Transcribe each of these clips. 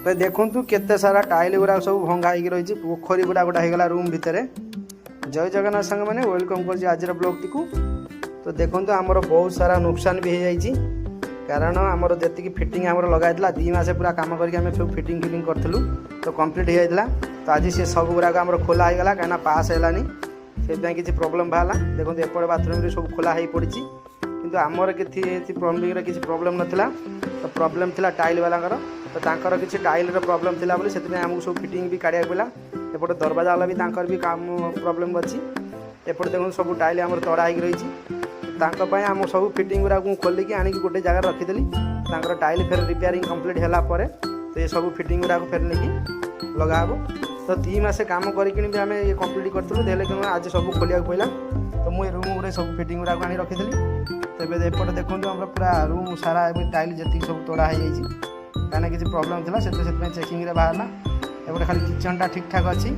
तो देखु केते सारा टाइल गुरा सब भंगा रही पोखरी गुड़ा गोटा होगा रूम भितर। जय जगन्नाथ सांग मैंने वेलकम कर आज ब्लॉग टी को। तो देखो आमर बहुत सारा नुकसान भी हो जाए कारण आमर जी फिटिंग आम लगाई 2 मास पूरा कम करके सब फिटिंग करूँ तो कम्प्लीट हो जाता। तो आज सी सब गुराक आम खोला होगा कहीं पास है से किसी प्रोब्लेम बाहर। देखो एपटे बाथरूम सब खोला हो पड़ी किंतु आमर किसी प्लम्बिंग किसी प्रोब्लेम नाला। तो प्रोब्लेम थिला टाइल वाला तो तांकर किसी टाइल प्रोब्लेम थिला बोली से आमको सब फिटिंग भी काढ़ा पड़ा। एपटे दरवाजा वाला भी तांकर भी काम प्रोब्लेम अच्छी। एपटे देखो सब टाइल आम तड़ा हो रही आम सब फिटिंग गुरा खोलिकी आनिक गोटे जगह रखीदेली। टाइल फेर रिपेयरिंग कम्प्लीट है तो ये सब फिटिंग गुरा फेर नहीं लगाब। तो 2 मास कम करके भी आम ये कम्प्लीट करूँ आज सब खोलिया पड़ा। तो मुझे रूम गुरे सब फिटिंग गुरा आनी रखीदेली। तो एपटे देखो आम पूरा रूम सारा टाइल जी सब तोड़ा हो कहीं किसी प्रोब्लेम था से चेकिंग बाहर। एपटे खाली किचनटा ठीक ठाक अच्छी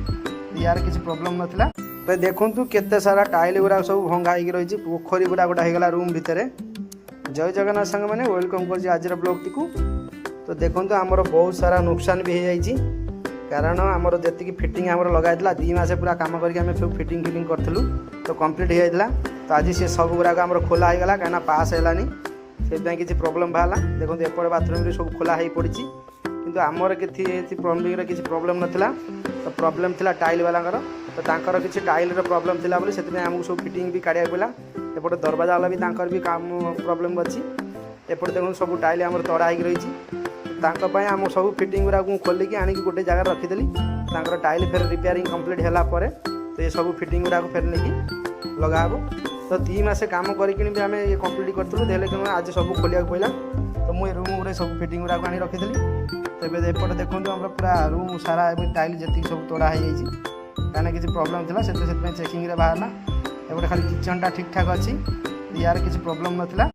यार किसी प्रोब्लेम नाला। तो देखु केते सारा टाइल गुरा सब भंगा रही पोखरी गुड़ा गोटा होगा रूम भितर। जय जगन्नाथ सांग मैंने वेलकम कर आज ब्लॉग टी को। तो देखो आमर बहुत सारा नुकसान भी हो जाए कारण आमर जी फिटिंग आम लगाई 2 मास पूरा कम करके सब फिटिंग करूँ तो कम्प्लीट हो जाता। तो आज सी सब गुराक आम खोला होगा कहीं पास है से किसी प्रोब्लेम बाहर। देखो एपटे बाथरूम सब खोला हो पड़ी किंतु आमर किसी प्लम्बिंग किसी प्रोब्लेम नाला। तो प्रोब्लेम थिला टाइल वाला तो तांकर किसी टाइल प्रोब्लेम थिला बोली से आमको सब फिटिंग भी काढ़ा पड़ा। एपटे दरवाजा वाला भी तांकर भी काम प्रोब्लेम अच्छी। एपटे देखो सब टाइल आम तड़ा हो रही आम सब फिटिंग गुरा खोलिकी आनिक गोटे जगह रखीदेली। टाइल फेर रिपेयरिंग कम्प्लीट है तो ये सब फिटिंग गुरा फेर नहीं लगाब। तो 2 मास कम करके भी आम ये कम्प्लीट करूँ आज सब खोलिया पड़ा। तो मुझे रूम गुरे सब फिटिंग गुरा आनी रखीदेली। तो एपटे देखो आम पूरा रूम सारा टाइल जी सब तोड़ा हो कहीं किसी प्रोब्लेम था से चेकिंग बाहर। एपटे खाली किचनटा ठीक ठाक अच्छी यार किसी प्रोब्लेम नाला।